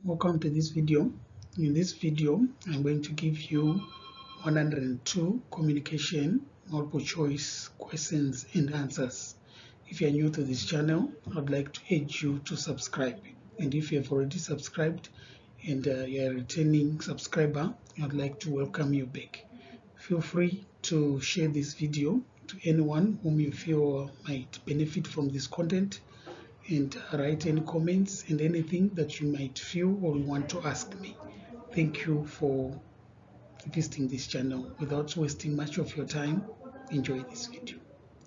Welcome to this video. In this video, I'm going to give you 102 communication multiple choice questions and answers. If you're new to this channel, I'd like to urge you to subscribe. And if you have already subscribed and you're a returning subscriber, I'd like to welcome you back. Feel free to share this video to anyone whom you feel might benefit from this content, and write any comments and anything that you might feel or want to ask me. Thank you for visiting this channel. Without wasting much of your time, enjoy this video.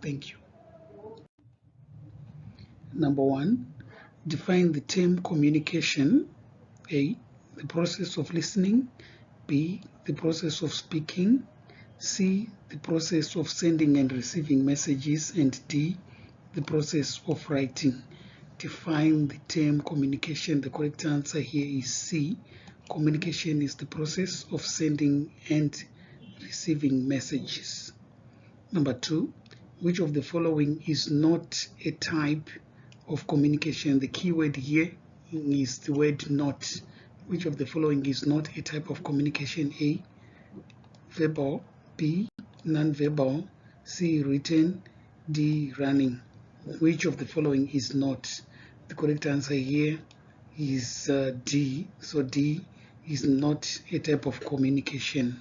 Thank you. Number 1, define the term communication. A, the process of listening. B, the process of speaking. C, the process of sending and receiving messages. And D, the process of writing. Define the term communication. The correct answer here is C. Communication is the process of sending and receiving messages. Number 2, which of the following is not a type of communication? The key word here is the word not. Which of the following is not a type of communication? A, verbal. B, non-verbal. C, written. D, running. Which of the following is not? The correct answer here is D. So D is not a type of communication.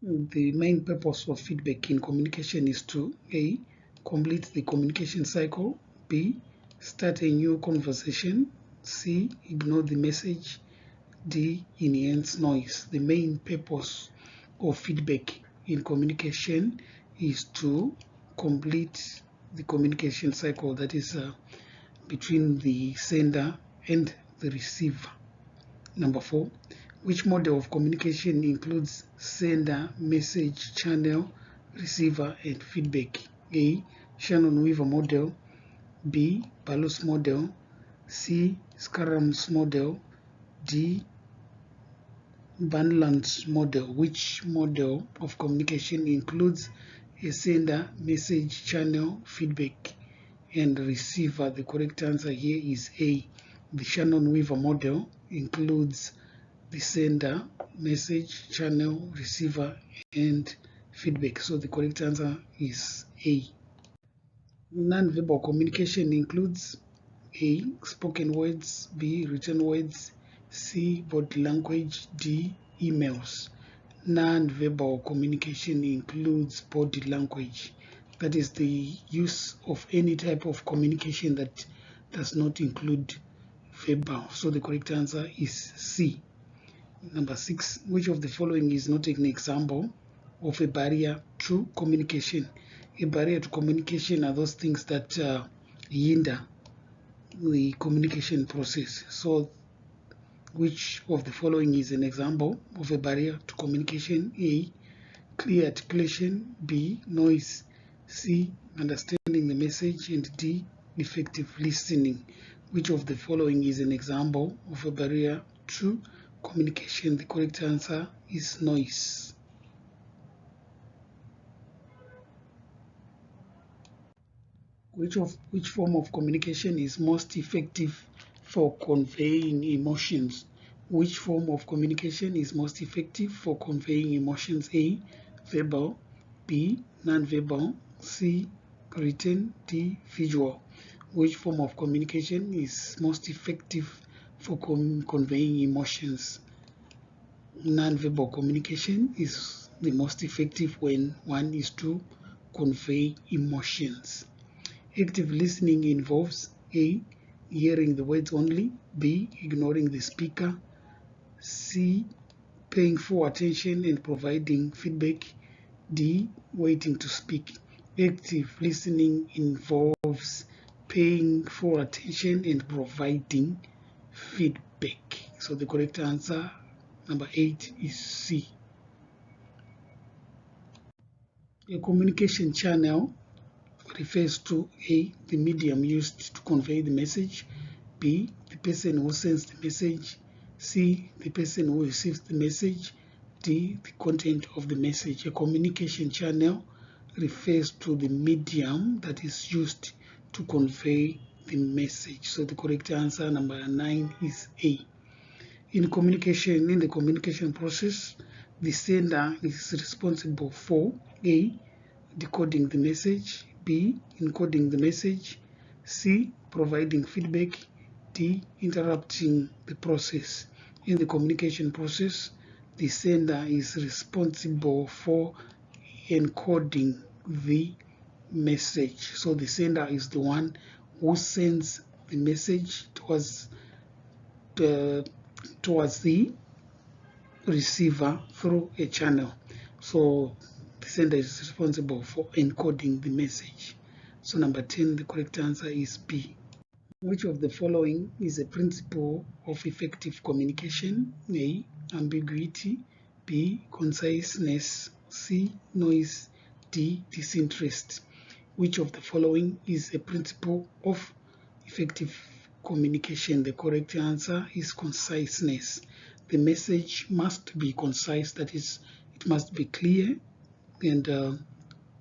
The main purpose of feedback in communication is to A, complete the communication cycle. B, start a new conversation. C, ignore the message. D, enhance noise. The main purpose of feedback in communication is to complete the communication cycle, that is between the sender and the receiver. Number 4, which model of communication includes sender, message, channel, receiver, and feedback? A, Shannon-Weaver model. B, Balus model. C, Scarram's model. D, Banland's model. Which model of communication includes a sender, message, channel, feedback, and receiver? The correct answer here is A. The Shannon-Weaver model includes the sender, message, channel, receiver, and feedback. So the correct answer is A. Non-verbal communication includes A, spoken words. B, written words. C, body language. D, emails. Non-verbal communication includes body language. That is the use of any type of communication that does not include verbal. So the correct answer is C. Number 6, which of the following is not an example of a barrier to communication? A barrier to communication are those things that hinder the communication process. So which of the following is an example of a barrier to communication? A, clear articulation. B, noise. C, understanding the message. And D, effective listening. Which of the following is an example of a barrier to communication? The correct answer is noise. Which form of communication is most effective for conveying emotions? Which form of communication is most effective for conveying emotions? A, verbal. B, non-verbal. C, written. D, visual. Which form of communication is most effective for conveying emotions? Non-verbal communication is the most effective when one is to convey emotions. Active listening involves A, hearing the words only. B, ignoring the speaker. C, paying full attention and providing feedback. D, waiting to speak. Active listening involves paying full attention and providing feedback. So the correct answer, number 8, is C. A communication channel refers to A, the medium used to convey the message. B, the person who sends the message. C, the person who receives the message. D, the content of the message. A communication channel refers to the medium that is used to convey the message. So the correct answer, number 9, is A. In the communication process, the sender is responsible for A, decoding the message, B, encoding the message, C, providing feedback, D, interrupting the process. In the communication process, the sender is responsible for encoding the message. So the sender is the one who sends the message towards the receiver through a channel. So the sender is responsible for encoding the message. So number 10, the correct answer is B. Which of the following is a principle of effective communication? A, ambiguity, B, conciseness, C, noise, D, disinterest. Which of the following is a principle of effective communication? The correct answer is conciseness. The message must be concise, that is, it must be clear and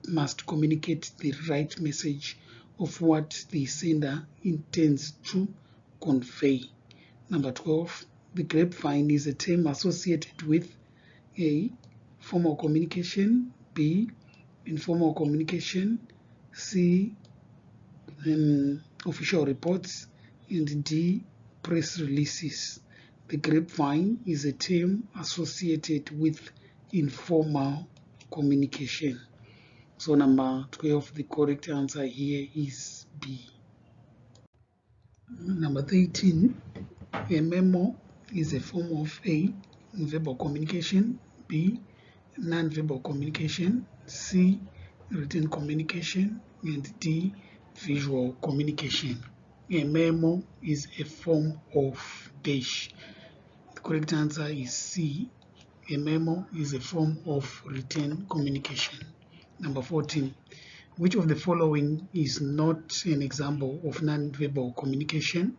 must communicate the right message of what the sender intends to convey. Number 12, the grapevine is a term associated with A, formal communication, B, informal communication, C, official reports, and D, press releases. The grapevine is a term associated with informal communication. So number 12, the correct answer here is B. Number 13, a memo is a form of A, verbal communication, B, non-verbal communication, C, written communication, and D, visual communication. A memo is a form of dash. The correct answer is C. A memo is a form of written communication. Number 14, which of the following is not an example of non-verbal communication?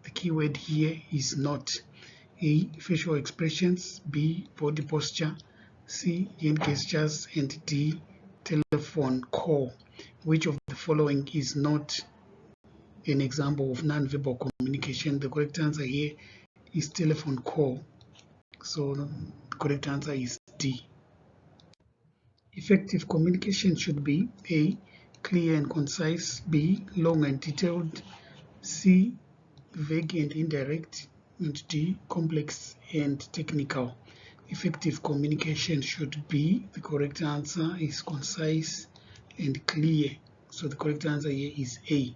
The keyword here is not. A, facial expressions, B, body posture, C, hand gestures, and D, telephone call. Which of the following is not an example of non-verbal communication? The correct answer here is telephone call. So the correct answer is D. Effective communication should be A, clear and concise, B, long and detailed, C, vague and indirect, and D, complex and technical. Effective communication should be, the correct answer is concise and clear. So the correct answer here is A.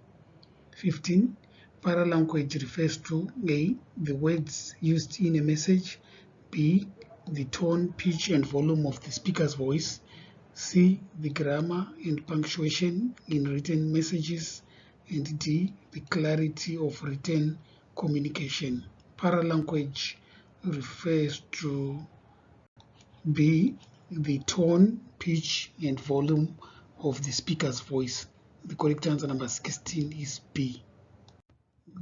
15, paralanguage refers to A, the words used in a message, B, the tone, pitch, and volume of the speaker's voice, C, the grammar and punctuation in written messages, and D, the clarity of written communication. Paralanguage refers to B, the tone, pitch, and volume of the speaker's voice. The correct answer, number 16, is B.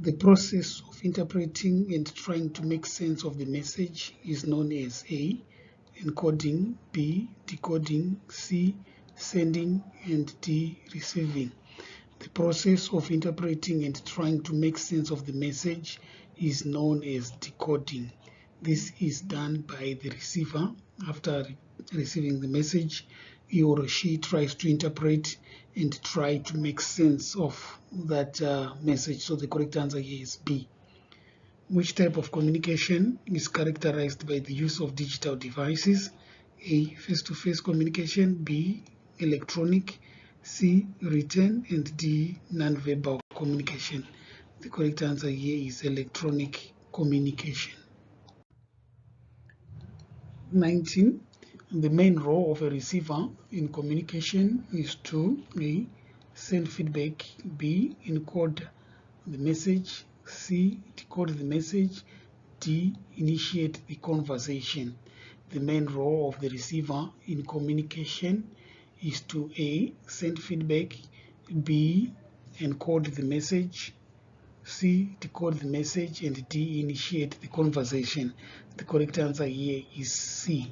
The process of interpreting and trying to make sense of the message is known as A, encoding, B, decoding, C, sending, and D, receiving. The process of interpreting and trying to make sense of the message is known as decoding. This is done by the receiver. After receiving the message, he or she tries to interpret and try to make sense of that message. So the correct answer here is B. Which type of communication is characterized by the use of digital devices? A, face-to-face communication, B, electronic, C, written, and D, non-verbal communication. The correct answer here is electronic communication. 19. The main role of a receiver in communication is to A, send feedback, B, encode the message, C, decode the message, D, initiate the conversation. The main role of the receiver in communication is to A, send feedback, B, encode the message, C, decode the message, and D, initiate the conversation. The correct answer here is C,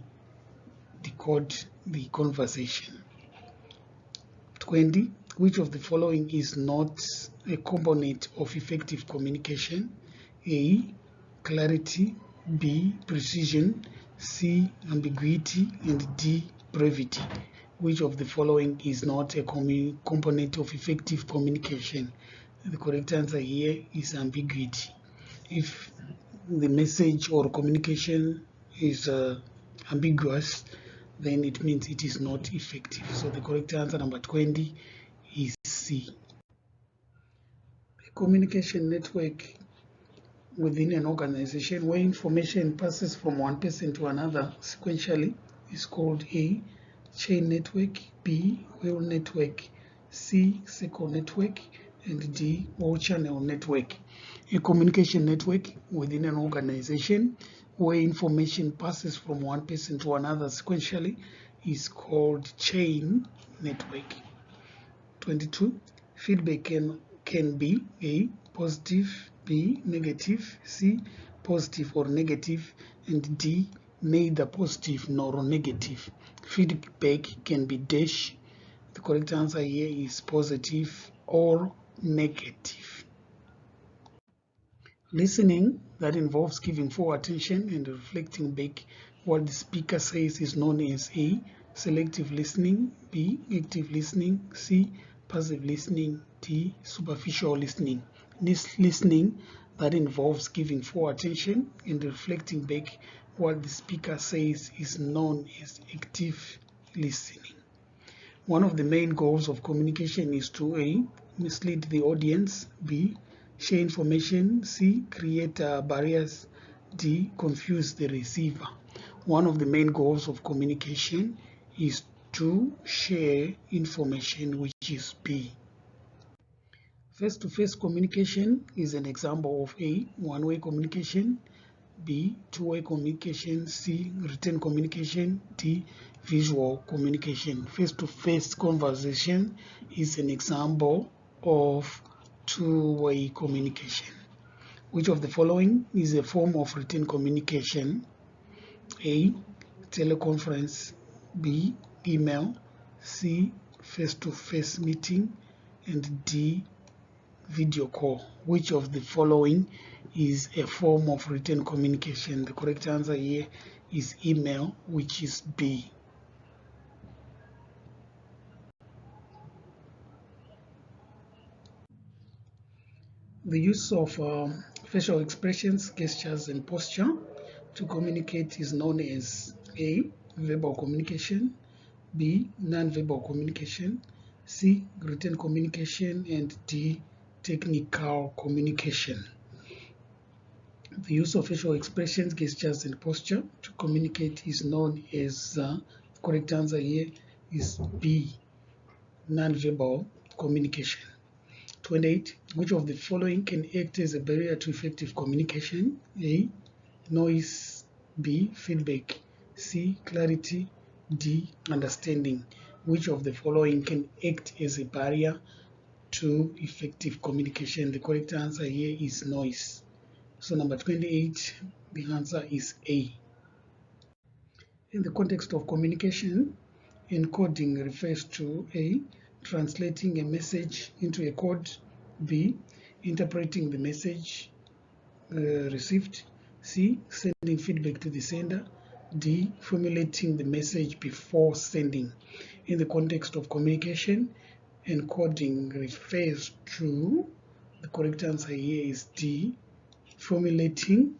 decode the conversation. 20. Which of the following is not a component of effective communication? A, clarity, B, precision, C, ambiguity, and D, brevity. Which of the following is not a component of effective communication? The correct answer here is ambiguity. If the message or communication is ambiguous, then it means it is not effective. So the correct answer, number 20, is C. A communication network within an organization where information passes from one person to another sequentially is called A, chain network, B, wheel network, C, circle network, and D, all channel network. A communication network within an organization where information passes from one person to another sequentially is called chain network. 22. Feedback can be A, positive, B, negative, C, positive or negative, and D, neither positive nor negative. Feedback can be dash. The correct answer here is positive or negative. Listening that involves giving full attention and reflecting back what the speaker says is known as A, selective listening, B, active listening, C, passive listening, D, superficial listening. This listening that involves giving full attention and reflecting back what the speaker says is known as active listening. One of the main goals of communication is to A, mislead the audience, B, share information, C, create barriers, D, confuse the receiver. One of the main goals of communication is to share information, which is B. Face-to-face communication is an example of A, one-way communication, B, two-way communication, C, written communication, D, visual communication. Face-to-face conversation is an example of two-way communication. Which of the following is a form of written communication? A, teleconference, B, email, C, face-to-face meeting, and D, video call. Which of the following is a form of written communication? The correct answer here is email, which is B. The use of facial expressions, gestures, and posture to communicate is known as A, verbal communication, B, non-verbal communication, C, written communication, and D, technical communication. The use of facial expressions, gestures, and posture to communicate is known as, the correct answer here is B, non-verbal communication. 28. Which of the following can act as a barrier to effective communication? A, noise, B, feedback, C, clarity, D, understanding. Which of the following can act as a barrier to effective communication? The correct answer here is noise. So number 28, the answer is A. In the context of communication, encoding refers to A, translating a message into a code, B, interpreting the message received, C, sending feedback to the sender, D, formulating the message before sending. In the context of communication, encoding refers to, the correct answer here is D, formulating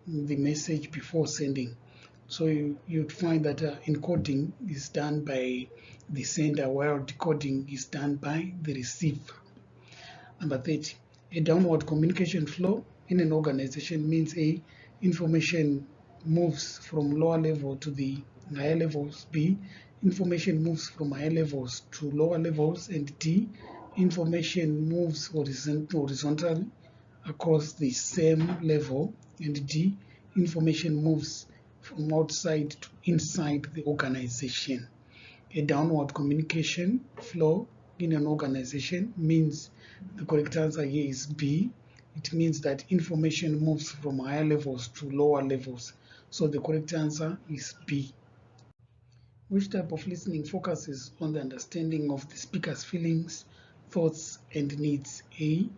the message before sending. So you'd find that encoding is done by the sender while decoding is done by the receiver. Number 30, a downward communication flow in an organization means A, information moves from lower level to the higher levels, B, information moves from higher levels to lower levels, and D, information moves horizontally across the same level, and D, information moves from outside to inside the organization. A downward communication flow in an organization means, the correct answer here is B. It means that information moves from higher levels to lower levels. So the correct answer is B. Which type of listening focuses on the understanding of the speaker's feelings, thoughts and needs. A,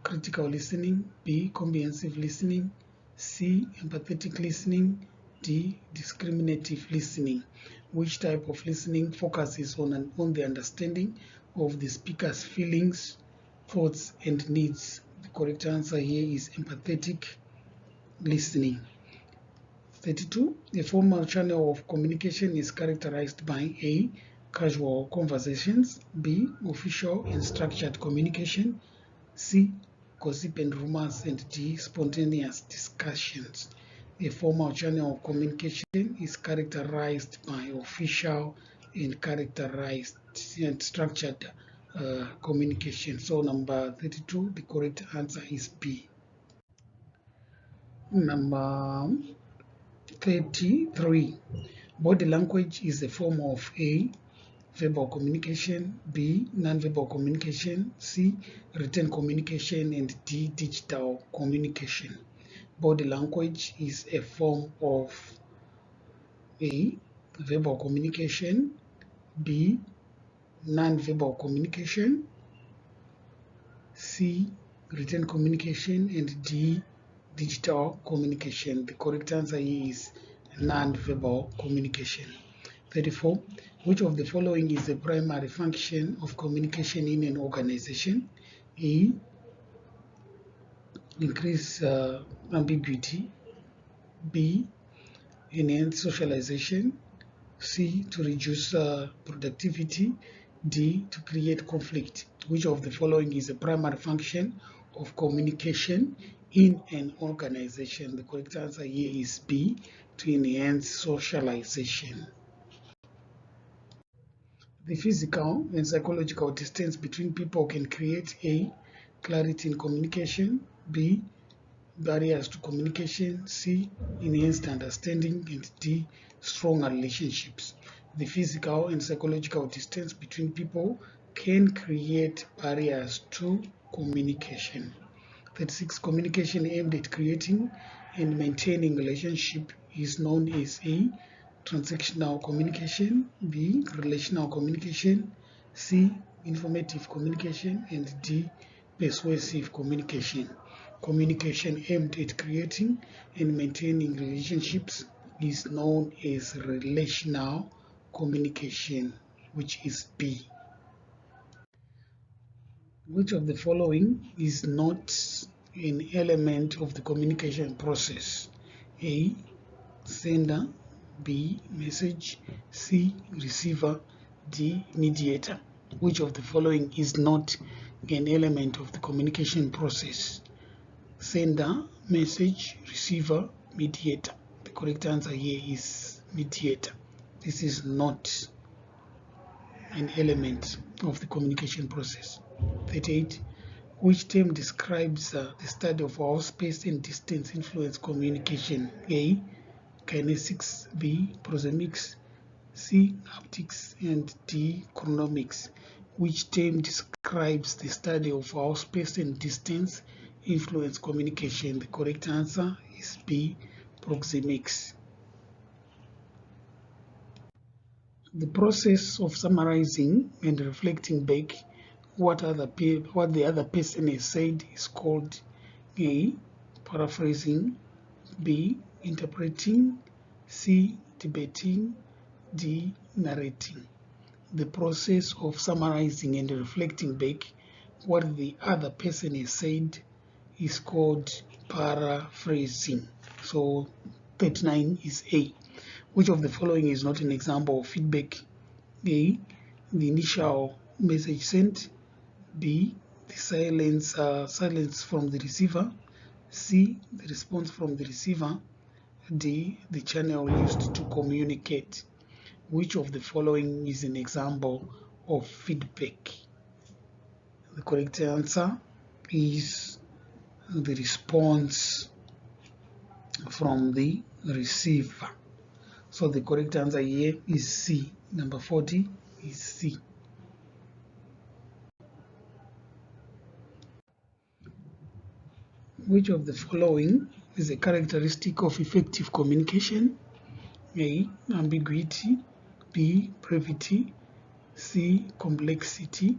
critical listening. B, comprehensive listening. C, empathetic listening. D, discriminative listening. Which type of listening focuses on the understanding of the speaker's feelings, thoughts, and needs? The correct answer here is empathetic listening. 32. A formal channel of communication is characterized by A, casual conversations. B, official and structured communication. C, gossip and rumors. And D, spontaneous discussions. A formal channel of communication is characterized by official and characterized and structured communication. So number 32, the correct answer is B. Number 33. Body language is a form of A, verbal communication. B, non-verbal communication. C, written communication. And D, digital communication. Body language is a form of A, verbal communication. B, non-verbal communication. C, written communication. And D, digital communication. The correct answer is non-verbal communication. 34. Which of the following is the primary function of communication in an organization? A, increase ambiguity. B, enhance socialization. C, to reduce productivity. D, to create conflict. Which of the following is the primary function of communication in an organization? The correct answer here is B, to enhance socialization. The physical and psychological distance between people can create A, clarity in communication. B, barriers to communication. C, enhanced understanding. And D, stronger relationships. The physical and psychological distance between people can create barriers to communication. 36. Communication aimed at creating and maintaining relationship is known as A, transactional communication. B, relational communication. C, informative communication. And D, persuasive communication. Communication aimed at creating and maintaining relationships is known as relational communication, which is B. Which of the following is not an element of the communication process? A, sender. B, message. C, receiver. D, mediator. Which of the following is not an element of the communication process? Sender, message, receiver, mediator. The correct answer here is mediator. This is not an element of the communication process. 38. Which term describes the study of how space and distance influence communication? A, kinesics. B, proxemics. C, haptics. And D, chronomics. Which term describes the study of how space and distance influence communication? The correct answer is B, proxemics. The process of summarizing and reflecting back what the other person has said is called A, paraphrasing. B, interpreting. C, debating. D, narrating. The process of summarizing and reflecting back what the other person has said is called paraphrasing. So 39 is A. Which of the following is not an example of feedback? A, the initial message sent. B, the silence from the receiver. C, the response from the receiver. D, the channel used to communicate. Which of the following is an example of feedback? The correct answer is the response from the receiver. So the correct answer here is C. Number 40 is C. Which of the following is a characteristic of effective communication? A, ambiguity. B, brevity. C, complexity.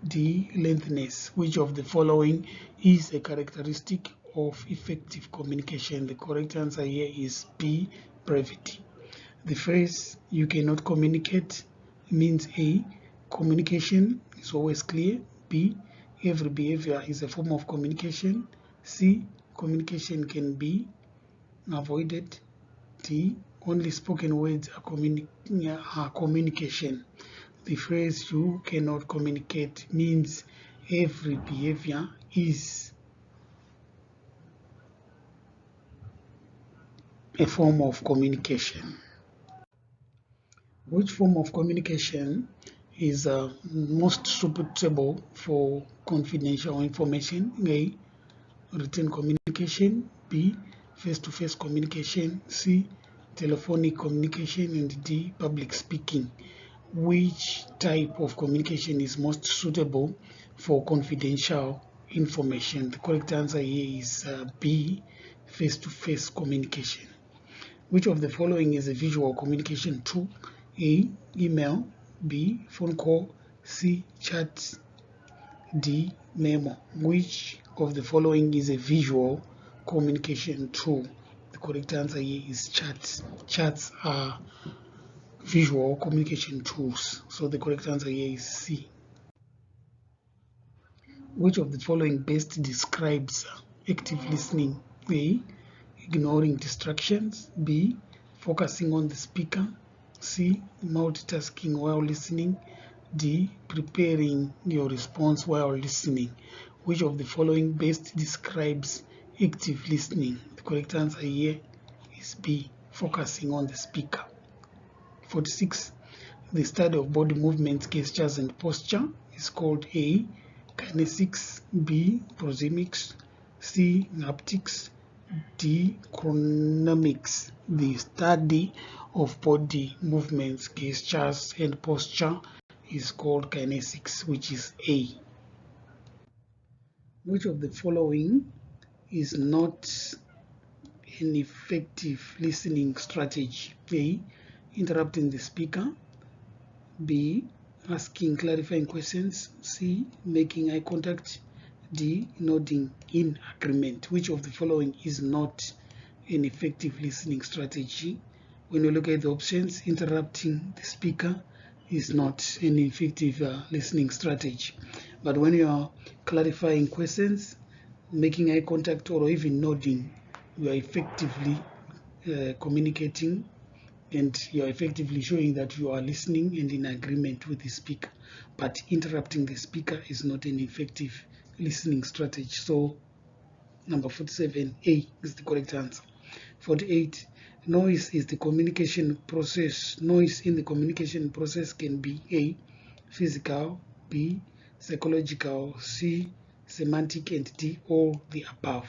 D. Lengthiness. Which of the following is a characteristic of effective communication? The correct answer here is B. Brevity. The phrase "you cannot communicate" means A. Communication is always clear. B. Every behavior is a form of communication. C. Communication can be avoided. D. Only spoken words are communication. The phrase "you cannot communicate" means every behavior is a form of communication. Which form of communication is most suitable for confidential information? A. Written communication. B. Face-to-face communication. C. Telephonic communication. And D. Public speaking. Which type of communication is most suitable for confidential information? The correct answer here is B. Face-to-face communication. Which of the following is a visual communication tool? A. Email. B. Phone call. C. Chat. D. Memo. Which of the following is a visual communication tool? The correct answer here is chats. Chats are visual communication tools. So the correct answer here is C. Which of the following best describes active listening? A. Ignoring distractions. B. Focusing on the speaker. C. Multitasking while listening. D. Preparing your response while listening. Which of the following best describes active listening? The correct answer here is B. Focusing on the speaker. 46. The study of body movements, gestures, and posture is called A. Kinesics. B. Proxemics. C. Haptics. D. Chronomics. The study of body movements, gestures, and posture is called kinesics, which is A. Which of the following is not an effective listening strategy? A. Interrupting the speaker. B. Asking clarifying questions. C. Making eye contact. D. Nodding in agreement. Which of the following is not an effective listening strategy? When you look at the options, interrupting the speaker is not an effective listening strategy. But when you are clarifying questions, making eye contact, or even nodding, you are effectively communicating, and you are effectively showing that you are listening and in agreement with the speaker. But interrupting the speaker is not an effective listening strategy. So number 47, A, is the correct answer. 48, noise is the communication process. Noise in the communication process can be A. Physical. B. Psychological. C. Semantic. And D. All the above.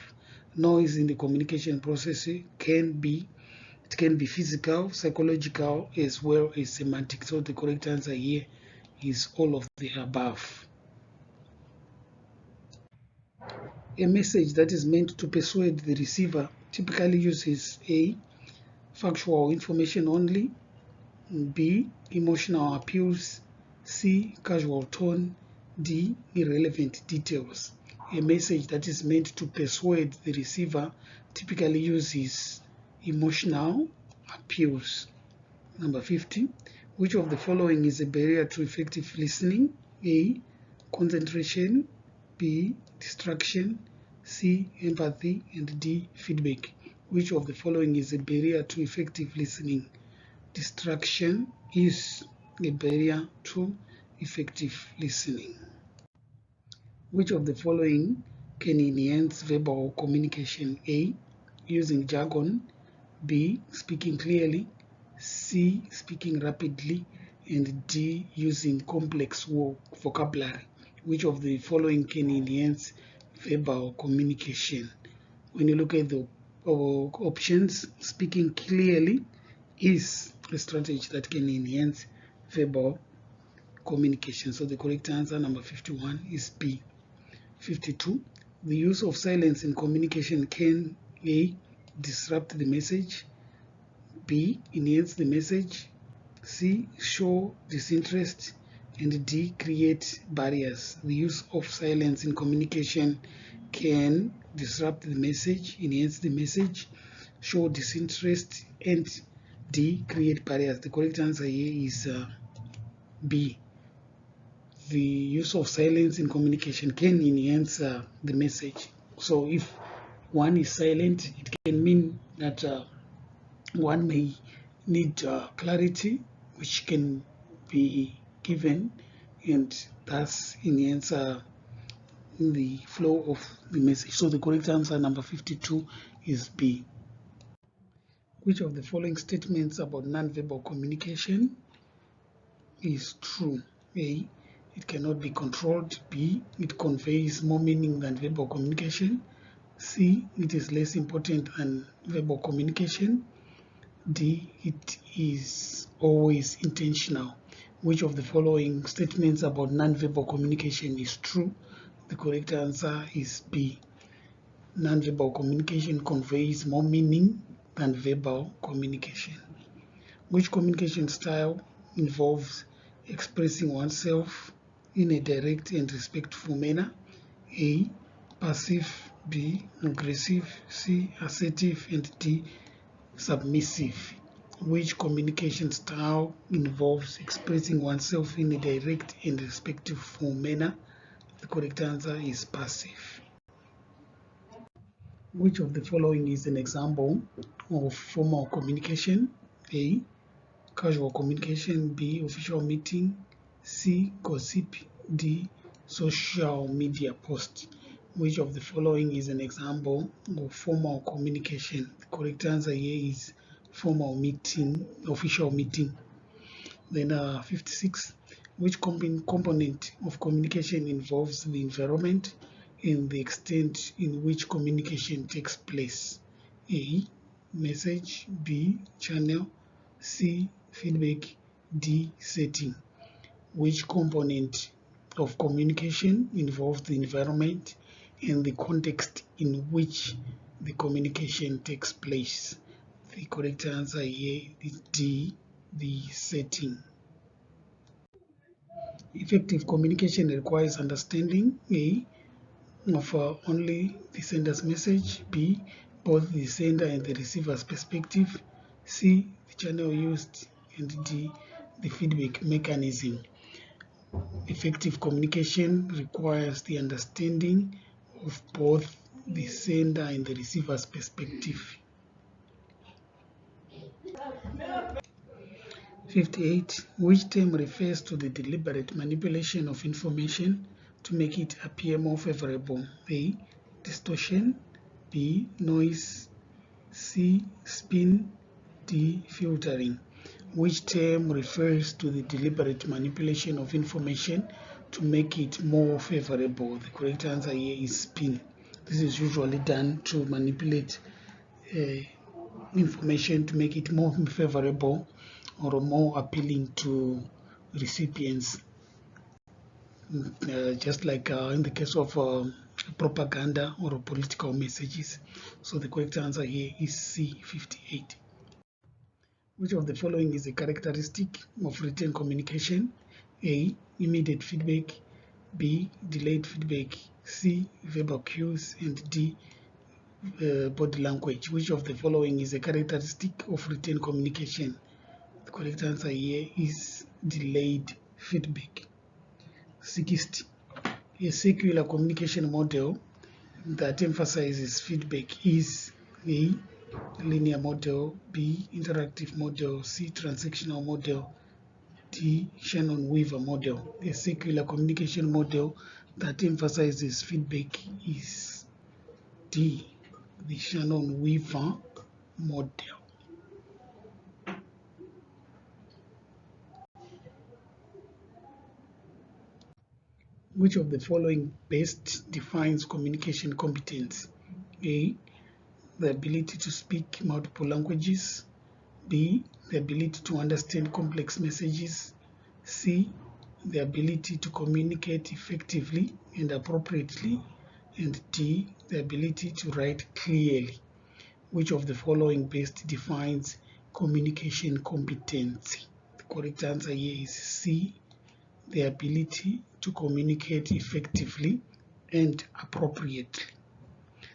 Noise in the communication process can be physical, psychological, as well as semantic. So the correct answer here is all of the above. A message that is meant to persuade the receiver typically uses A. Factual information only. B. Emotional appeals. C. Casual tone. D. Irrelevant details. A message that is meant to persuade the receiver typically uses emotional appeals. Number 50. Which of the following is a barrier to effective listening? A. Concentration. B. Distraction. C. Empathy. And D. Feedback. Which of the following is a barrier to effective listening? Distraction is a barrier to effective listening. Which of the following can enhance verbal communication? A. Using jargon. B. Speaking clearly. C. Speaking rapidly. And D. Using complex vocabulary. Which of the following can enhance verbal communication? When you look at the options, speaking clearly is a strategy that can enhance verbal communication. So the correct answer, number 51, is B. 52. The use of silence in communication can A. Disrupt the message. B. Enhance the message. C. Show disinterest. and D, create barriers. The use of silence in communication can disrupt the message, enhance the message, show disinterest, and D, create barriers. The correct answer here is B. The use of silence in communication can enhance the message. So if one is silent, it can mean that one may need clarity, which can be given, and thus enhance the flow of the message. So the correct answer, number 52, is B. Which of the following statements about nonverbal communication is true? A, it cannot be controlled. B, it conveys more meaning than verbal communication. C, it is less important than verbal communication. D, it is always intentional. Which of the following statements about nonverbal communication is true? The correct answer is B. Nonverbal communication conveys more meaning than verbal communication. Which communication style involves expressing oneself in a direct and respectful manner? A, passive. B, aggressive. C, assertive. And D, submissive. Which communication style involves expressing oneself in a direct and respectful manner? The correct answer is passive. Which of the following is an example of formal communication? A, casual communication. B, official meeting. C, gossip. D, social media post. Which of the following is an example of formal communication? The correct answer here is formal meeting, official meeting. Then 56, which component of communication involves the environment and the extent in which communication takes place? A, message. B, channel. C, feedback. D, setting. Which component of communication involves the environment and the context in which the communication takes place? The correct answer here is D, the setting. Effective communication requires understanding A, of only the sender's message. B, both the sender and the receiver's perspective. C, the channel used. And D, the feedback mechanism. Effective communication requires the understanding of both the sender and the receiver's perspective. 58. Which term refers to the deliberate manipulation of information to make it appear more favorable? A, distortion. B, noise. C, spin. D, filtering. Which term refers to the deliberate manipulation of information to make it more favorable? The correct answer here is spin. This is usually done to manipulate information to make it more favorable or more appealing to recipients, just like in the case of propaganda or political messages. So the correct answer here is C, 58. Which of the following is a characteristic of written communication? A, immediate feedback. B, delayed feedback. C, verbal cues. And D, body language. Which of the following is a characteristic of written communication? The correct answer here is delayed feedback. 60. A circular communication model that emphasizes feedback is A, linear model. B, interactive model. C, transactional model. D, Shannon-Weaver model. A circular communication model that emphasizes feedback is D, the Shannon-Weaver model. Which of the following best defines communication competence? A, the ability to speak multiple languages. B, the ability to understand complex messages. C, the ability to communicate effectively and appropriately. And D, the ability to write clearly. Which of the following best defines communication competency? The correct answer here is C, the ability to communicate effectively and appropriately.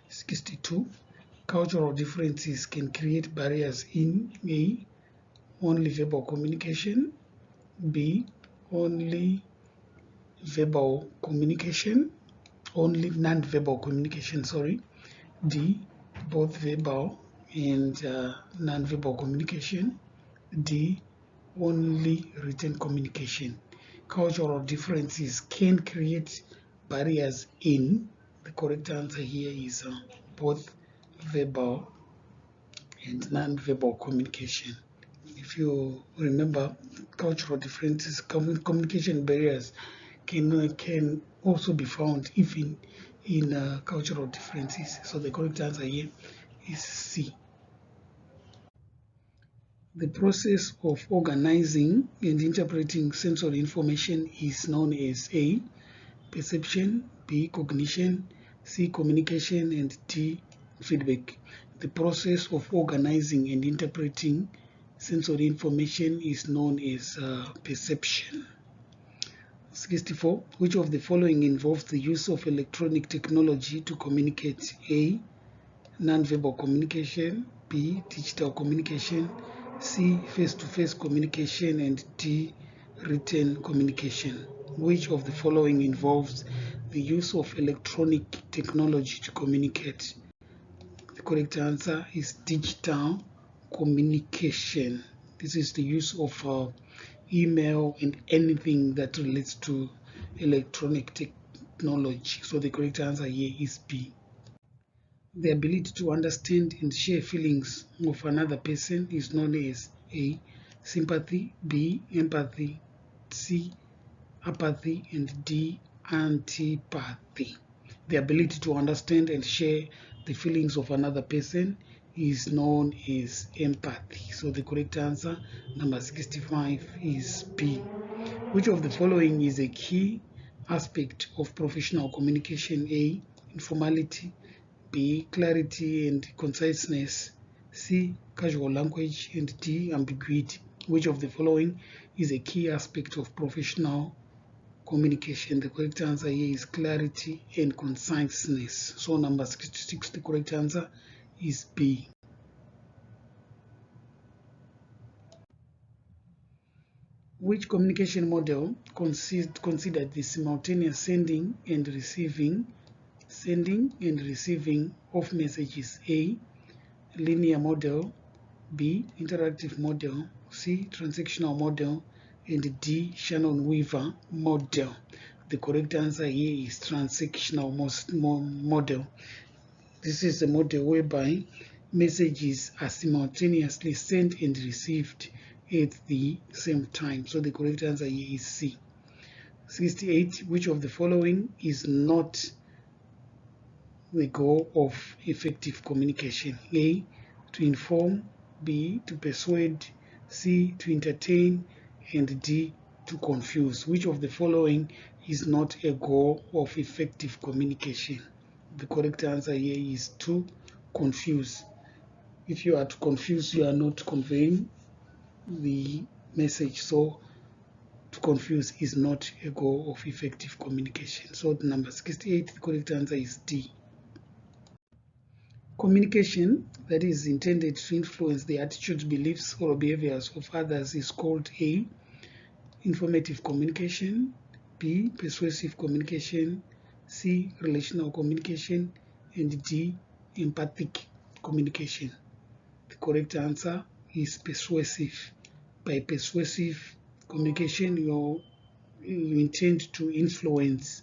62. Cultural differences can create barriers in A. Only verbal communication, B. Only verbal communication, only non-verbal communication, D. Both verbal and non-verbal communication, D. Only written communication. Cultural differences can create barriers in, the correct answer here is both verbal and non-verbal communication. If you remember, cultural differences, communication barriers can also be found even in cultural differences. So the correct answer here is C. The process of organizing and interpreting sensory information is known as A. Perception, B. Cognition, C. Communication, and D. Feedback. The process of organizing and interpreting sensory information is known as perception. 64. Which of the following involves the use of electronic technology to communicate? A. Non-verbal communication, B. Digital communication, C. Face-to-face communication, and D. Written communication. Which of the following involves the use of electronic technology to communicate? The correct answer is digital communication. This is the use of email and anything that relates to electronic technology. So the correct answer here is B. The ability to understand and share feelings of another person is known as A. Sympathy, B. Empathy, C. Apathy, and D. Antipathy. The ability to understand and share the feelings of another person is known as empathy. So the correct answer, number 65, is B. Which of the following is a key aspect of professional communication? A. Informality, B. Clarity and conciseness, C. Casual language, and D. Ambiguity. Which of the following is a key aspect of professional communication? The correct answer here is clarity and conciseness. So number 66, the correct answer is B. Which communication model considered the simultaneous sending and receiving of messages? A. Linear model, B. Interactive model, C. Transactional model, and D. Shannon-Weaver model. The correct answer here is transactional model. This is a model whereby messages are simultaneously sent and received at the same time. So the correct answer here is C. 68. Which of the following is not the goal of effective communication? A. To inform, B. To persuade, C. To entertain, and D. To confuse. Which of the following is not a goal of effective communication? The correct answer here is to confuse. If you are to confuse, you are not conveying the message. So to confuse is not a goal of effective communication. So the number 68, the correct answer is D. Communication that is intended to influence the attitudes, beliefs, or behaviors of others is called A. Informative communication, B. Persuasive communication, C. Relational communication, and D. Empathic communication. The correct answer is persuasive. By persuasive communication, you intend to influence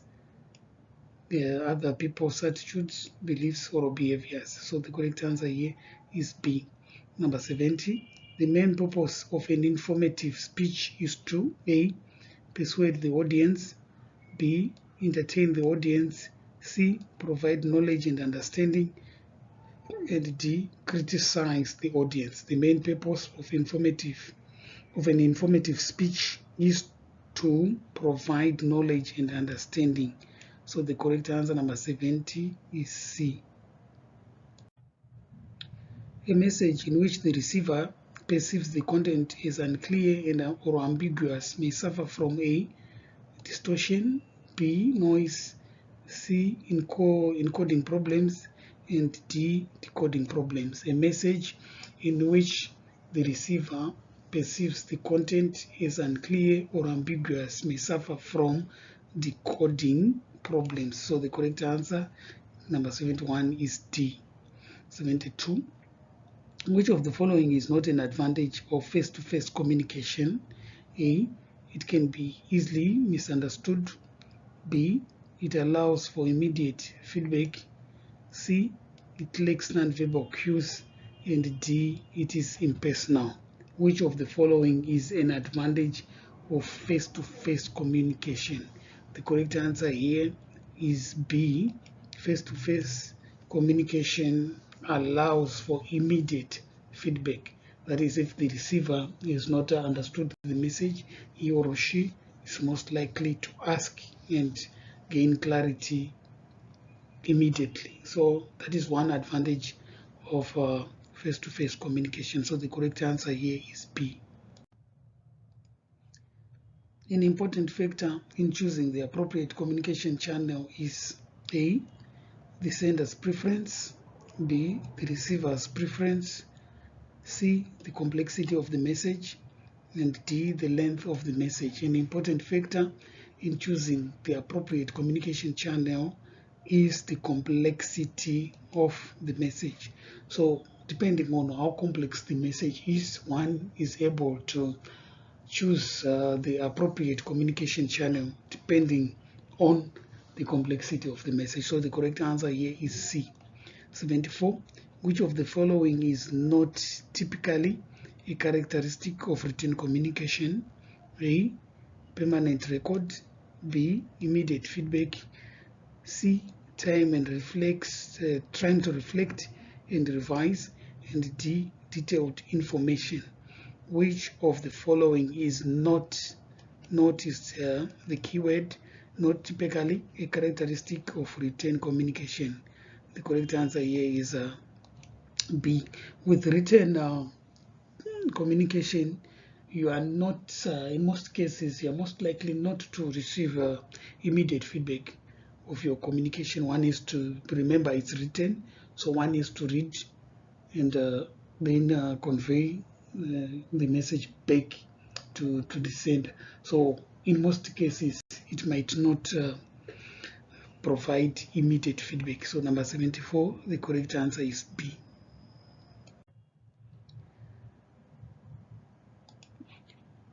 other people's attitudes, beliefs, or behaviors. So the correct answer here is B. Number 70. The main purpose of an informative speech is to A. Persuade the audience, B. Entertain the audience, C. Provide knowledge and understanding, and D. Criticize the audience. The main purpose of an informative speech is to provide knowledge and understanding. So the correct answer, number 70, is C. A message in which the receiver perceives the content as unclear or ambiguous may suffer from A. distortion, B, noise, C, encoding problems, and D, decoding problems. A message in which the receiver perceives the content as unclear or ambiguous may suffer from decoding problems. So the correct answer, number 71, is D. 72. Which of the following is not an advantage of face-to-face communication? A, it can be easily misunderstood. B, it allows for immediate feedback. C, it lacks nonverbal cues. And D, it is impersonal. Which of the following is an advantage of face-to-face communication? The correct answer here is B. Face-to-face communication allows for immediate feedback. That is, if the receiver has not understood the message, he or she is most likely to ask and gain clarity immediately. So that is one advantage of face-to-face communication. So the correct answer here is B. An important factor in choosing the appropriate communication channel is A, the sender's preference, B, the receiver's preference, C, the complexity of the message, and D, the length of the message. An important factor in choosing the appropriate communication channel is the complexity of the message. So depending on how complex the message is, one is able to choose the appropriate communication channel depending on the complexity of the message. So the correct answer here is C. 74. Which of the following is not typically a characteristic of written communication? A, permanent record. B, immediate feedback. C, time to reflect and revise. And D, detailed information. Which of the following is not the keyword, not typically a characteristic of written communication? The correct answer here is B. With written communication, you are not, in most cases, you are most likely not to receive immediate feedback of your communication. One is to remember it's written, so one is to read and then convey the message back to the sender. So in most cases, it might not provide immediate feedback. So number 74, the correct answer is B.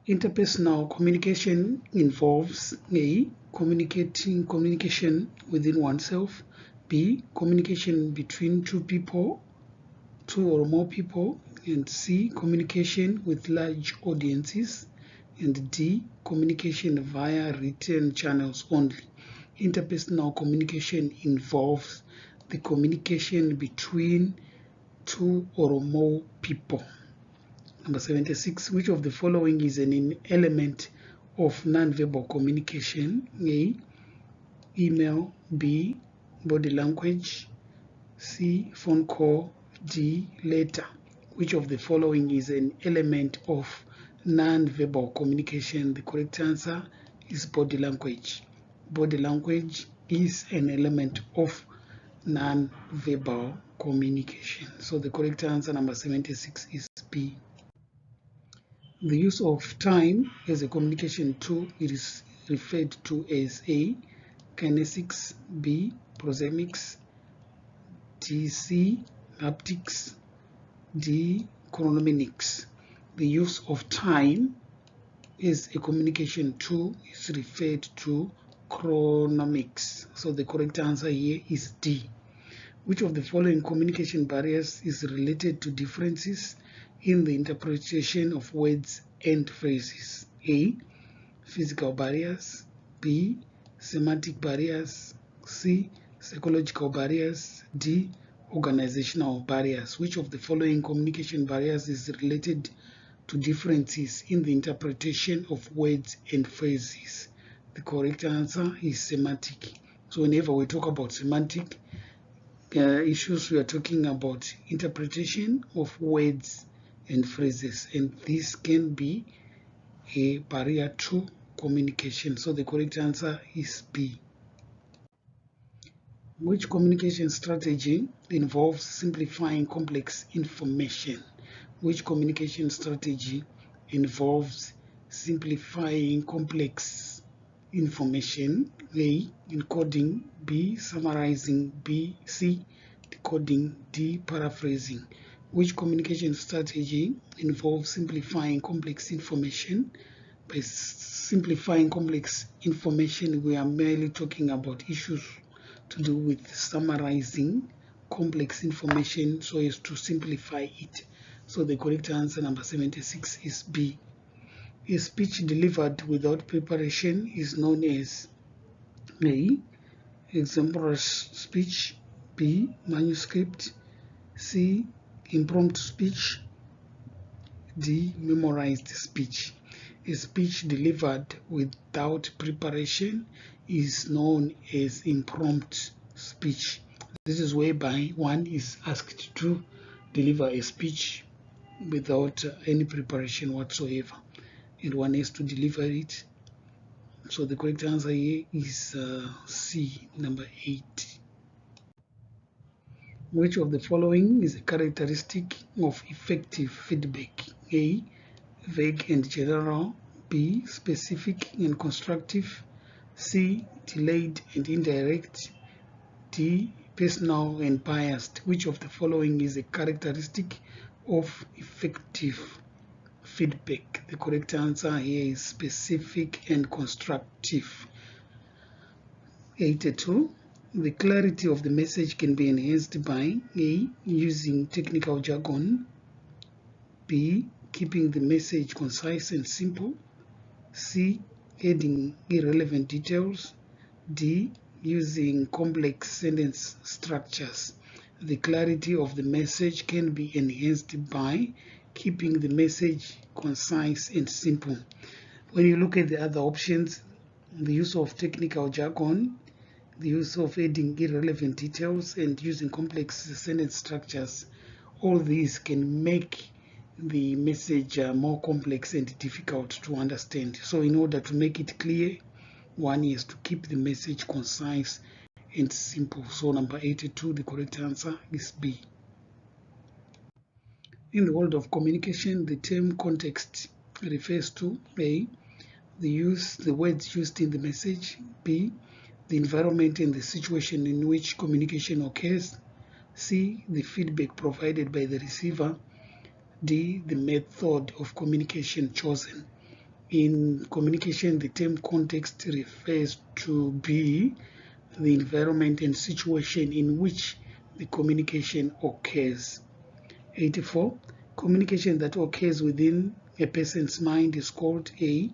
Interpersonal communication involves A, communication within oneself, B, communication between two or more people, and C, communication with large audiences, and D, communication via written channels only. Interpersonal communication involves the communication between two or more people. Number 76, which of the following is an element of nonverbal communication? A, email. B, body language. C, phone call. D, letter. Which of the following is an element of non-verbal communication? The correct answer is body language. Body language is an element of non-verbal communication. So the correct answer, number 76, is B. The use of time as a communication tool is referred to as A, kinesics. B, prosemics. C, haptics. D, chronomechanics. The use of time as a communication tool is referred to chronomics. So the correct answer here is D. Which of the following communication barriers is related to differences in the interpretation of words and phrases? A, physical barriers. B, semantic barriers. C, psychological barriers. D, organizational barriers. Which of the following communication barriers is related to differences in the interpretation of words and phrases? The correct answer is semantic. So whenever we talk about semantic issues, we are talking about interpretation of words and phrases, and this can be a barrier to communication. So the correct answer is B. Which communication strategy involves simplifying complex information? Which communication strategy involves simplifying complex information? A, encoding; B, summarizing; C, decoding; D, paraphrasing. Which communication strategy involves simplifying complex information? By simplifying complex information, we are merely talking about issues to do with summarizing complex information so as to simplify it. So the correct answer, number 76, is B. A speech delivered without preparation is known as A, exemplary speech; B, manuscript; C, impromptu speech; D, memorized speech. A speech delivered without preparation is known as impromptu speech. This is whereby one is asked to deliver a speech without any preparation whatsoever, and one has to deliver it. So the correct answer here is C, number 8. Which of the following is a characteristic of effective feedback? A, vague and general; B, specific and constructive; C, delayed and indirect; D, personal and biased. Which of the following is a characteristic of effective feedback? The correct answer here is specific and constructive. 82. The clarity of the message can be enhanced by A, using technical jargon; B, keeping the message concise and simple; C, adding irrelevant details; D, using complex sentence structures. The clarity of the message can be enhanced by keeping the message concise and simple. When you look at the other options, the use of technical jargon, the use of adding irrelevant details, and using complex sentence structures, all these can make the message more complex and difficult to understand. So in order to make it clear, one is to keep the message concise and simple. So number 82, the correct answer is B. In the world of communication, the term context refers to A, the words used in the message; B, the environment and the situation in which communication occurs; C, the feedback provided by the receiver; D, the method of communication chosen. In communication, the term context refers to B, the environment and situation in which the communication occurs. 84. Communication that occurs within a person's mind is called A,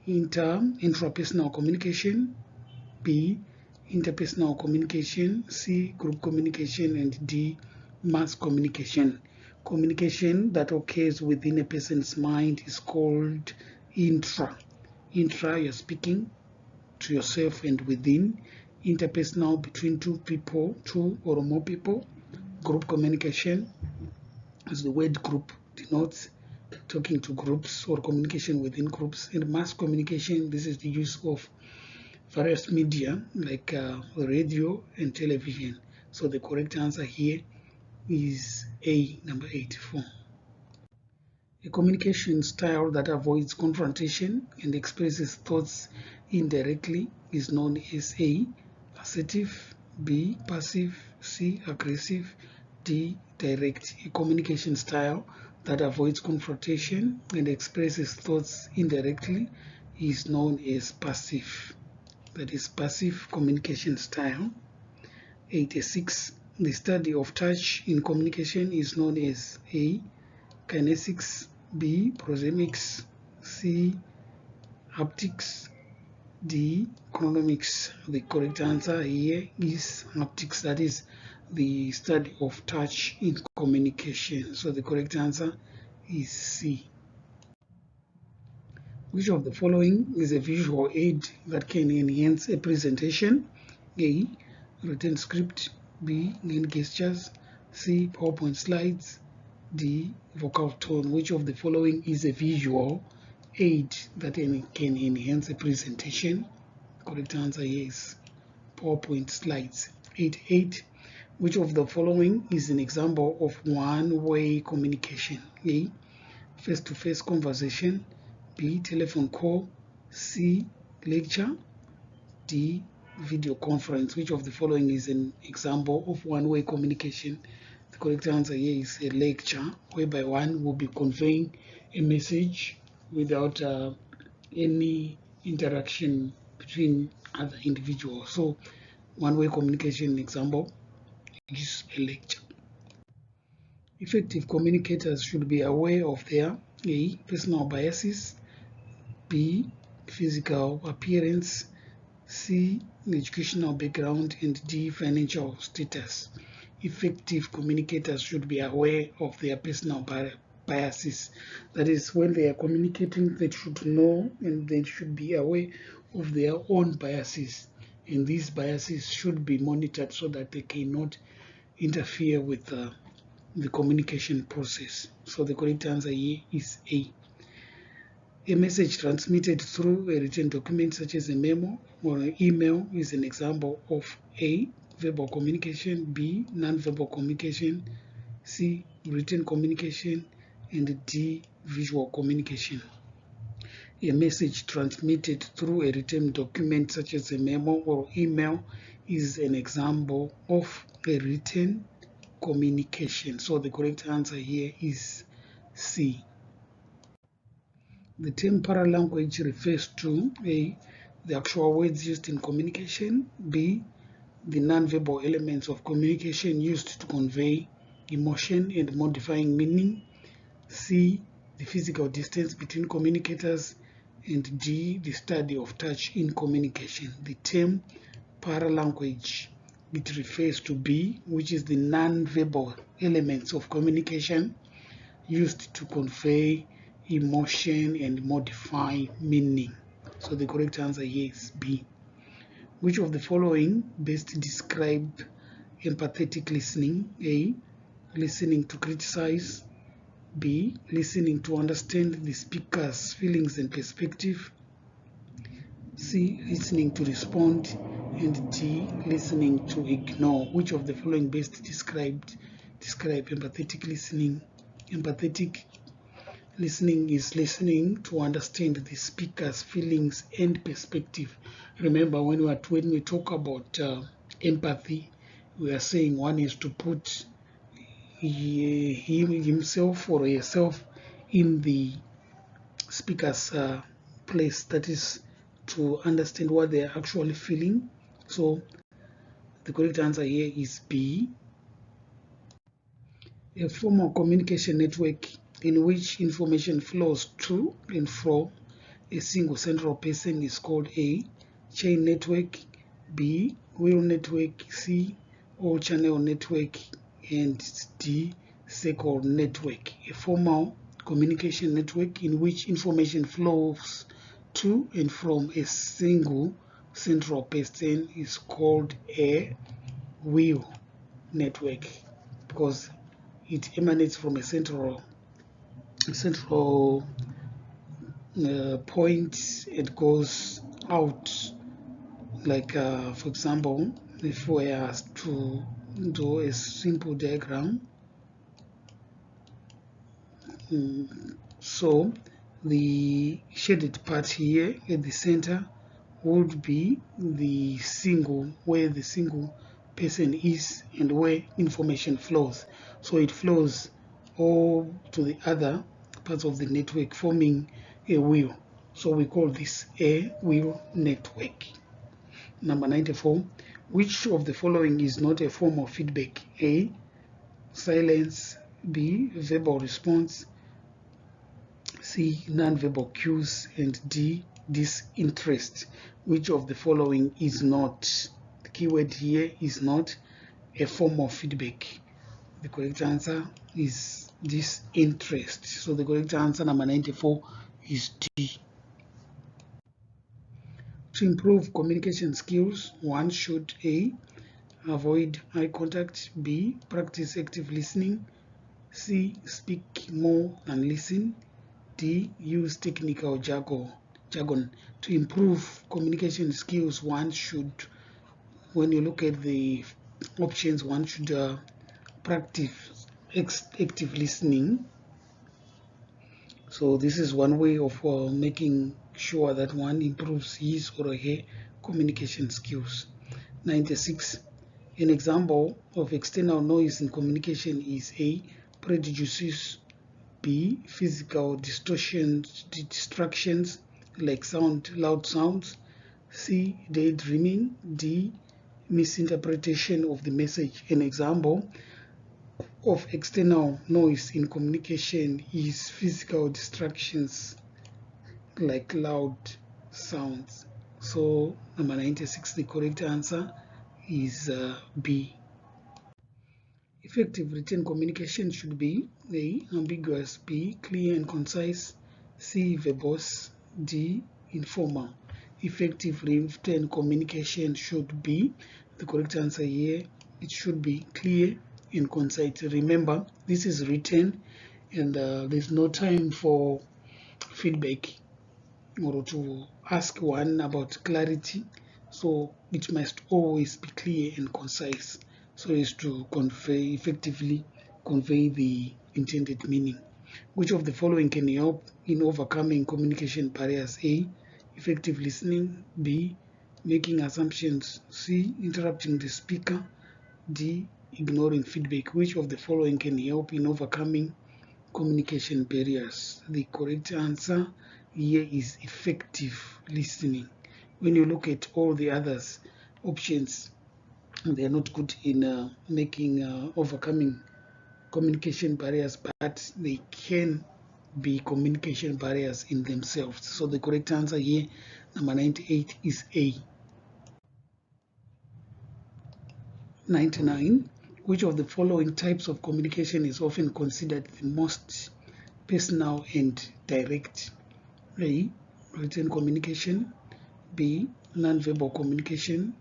intrapersonal communication; B, interpersonal communication; C, group communication; and D, mass communication. Communication that occurs within a person's mind is called intra. Intra, you're speaking to yourself and within. Interpersonal, between two people, two or more people. Group communication, as the word group denotes, talking to groups or communication within groups. And mass communication, this is the use of various media like radio and television. So the correct answer here is A, number 84. A communication style that avoids confrontation and expresses thoughts indirectly is known as A, assertive; B, passive; C, aggressive; D, direct. A communication style that avoids confrontation and expresses thoughts indirectly is known as passive. That is passive communication style. 86. The study of touch in communication is known as A, kinesics; B, proxemics; C, haptics; D, chronomics. The correct answer here is haptics, that is the study of touch in communication. So the correct answer is C. Which of the following is a visual aid that can enhance a presentation? A, written script; B, hand gestures; C, PowerPoint slides; D, vocal tone. Which of the following is a visual aid that can enhance a presentation. The correct answer here is PowerPoint slides. 8.8. Which of the following is an example of one-way communication? A. Face-to-face conversation. B. Telephone call. C. Lecture. D. Video conference. Which of the following is an example of one-way communication? The correct answer here is a lecture, whereby one will be conveying a message without any interaction between other individuals. So one-way communication example is a lecture. Effective communicators should be aware of their A. Personal biases, B. Physical appearance, C. Educational background, and D. Financial status. Effective communicators should be aware of their personal biases. That is, when they are communicating, they should know and they should be aware of their own biases. And these biases should be monitored so that they cannot interfere with the communication process. So the correct answer here is A. A message transmitted through a written document such as a memo or an email is an example of A. Verbal communication, B. Non-verbal communication, C. Written communication, and D. Visual communication. A message transmitted through a written document such as a memo or email is an example of a written communication. So the correct answer here is C. The term paralanguage refers to A. The actual words used in communication, B. The non-verbal elements of communication used to convey emotion and modifying meaning, C. The physical distance between communicators, and D. The study of touch in communication. The term paralanguage, it refers to B, which is the non-verbal elements of communication used to convey emotion and modify meaning. So the correct answer here is B. Which of the following best describe empathetic listening? A. Listening to criticize. B. Listening to understand the speaker's feelings and perspective. C. Listening to respond. And D. Listening to ignore. Which of the following best describe empathetic listening? Empathetic listening is listening to understand the speaker's feelings and perspective. Remember, when we talk about empathy, we are saying one is to put himself or herself in the speaker's place. That is, to understand what they are actually feeling. So the correct answer here is B. A formal communication network in which information flows to and from a single central person is called A. Chain network, B. Wheel network, C. All-channel network, and D. Circle network. A formal communication network in which information flows to and from a single central person is called a wheel network, because it emanates from a central point. It goes out, like for example, if we are asked to do a simple diagram, so the shaded part here at the center would be the single, where the single person is and where information flows. So it flows all to the other parts of the network, forming a wheel. So we call this a wheel network. Number 94. Which of the following is not a form of feedback? A. Silence. B. Verbal response. C. Non-verbal cues. And D. Disinterest. Which of the following is not? The keyword here is not a form of feedback. The correct answer is disinterest. So the correct answer, number 94, is D. To improve communication skills, one should A. Avoid eye contact. B. Practice active listening. C. Speak more than listen. D, use technical jargon. To improve communication skills, one should, when you look at the options, one should practice active listening. So this is one way of making sure that one improves his or her communication skills. 96. An example of external noise in communication is A, prejudices, B, physical distortions, distractions like loud sounds, C, daydreaming, D, misinterpretation of the message. An example of external noise in communication is physical distractions like loud sounds. So number 96, the correct answer is B. Effective written communication should be A, ambiguous, B, clear and concise, C, verbose, D, informal. Effective written communication should be, the correct answer here, it should be clear and concise. Remember, this is written and there's no time for feedback or to ask one about clarity. So it must always be clear and concise so as to effectively convey the intended meaning. Which of the following can help in overcoming communication barriers? A, effective listening. B, making assumptions. C, interrupting the speaker. D, ignoring feedback. Which of the following can help in overcoming communication barriers? The correct answer here is effective listening. When you look at all the others options, they are not good in overcoming communication barriers, but they can be communication barriers in themselves. So the correct answer here, number 98, is A. 99. Which of the following types of communication is often considered the most personal and direct? A, written communication. B, nonverbal communication.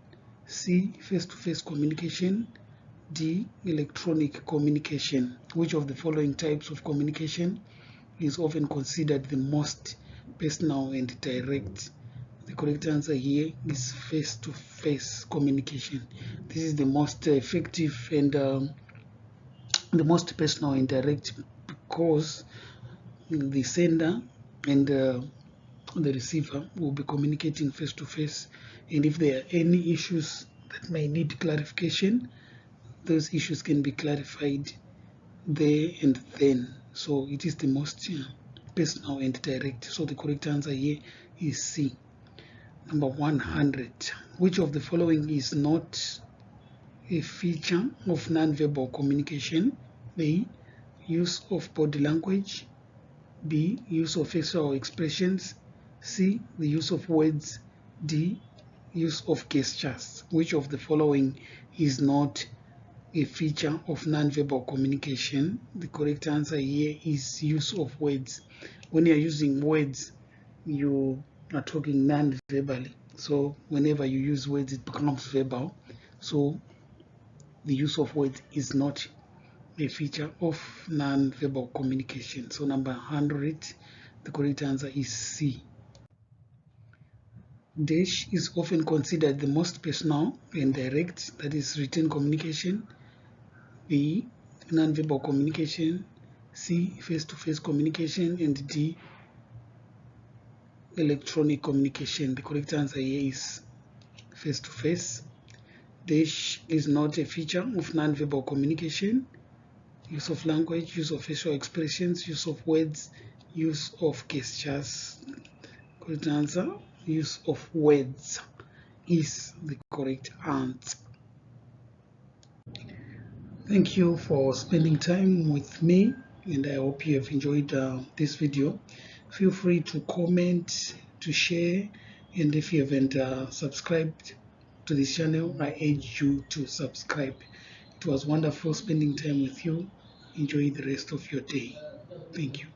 C, face-to-face communication. D, electronic communication. Which of the following types of communication is often considered the most personal and direct? The correct answer here is face-to-face communication. This is the most effective and the most personal and direct, because the sender and the receiver will be communicating face-to-face, and if there are any issues that may need clarification, those issues can be clarified there and then. So it is the most personal and direct. So the correct answer here is C. Number 100. Which of the following is not a feature of nonverbal communication? A, use of body language. B, use of facial expressions. C, the use of words. D, use of gestures. Which of the following is not a feature of nonverbal communication? The correct answer here is use of words. When you're using words, you are talking non-verbally. So whenever you use words, it becomes verbal. So the use of words is not a feature of non-verbal communication. So number 100, the correct answer is C. Dash is often considered the most personal and direct, that is written communication. B, non-verbal communication. C, face-to-face communication. And D, electronic communication. The correct answer here is face-to-face. Dash is not a feature of non-verbal communication. Use of language, use of facial expressions, use of words, use of gestures. Correct answer, use of words is the correct answer. Thank you for spending time with me, and I hope you have enjoyed this video. Feel free to comment, to share, and if you haven't subscribed to this channel, I urge you to subscribe. It was wonderful spending time with you. Enjoy the rest of your day. Thank you.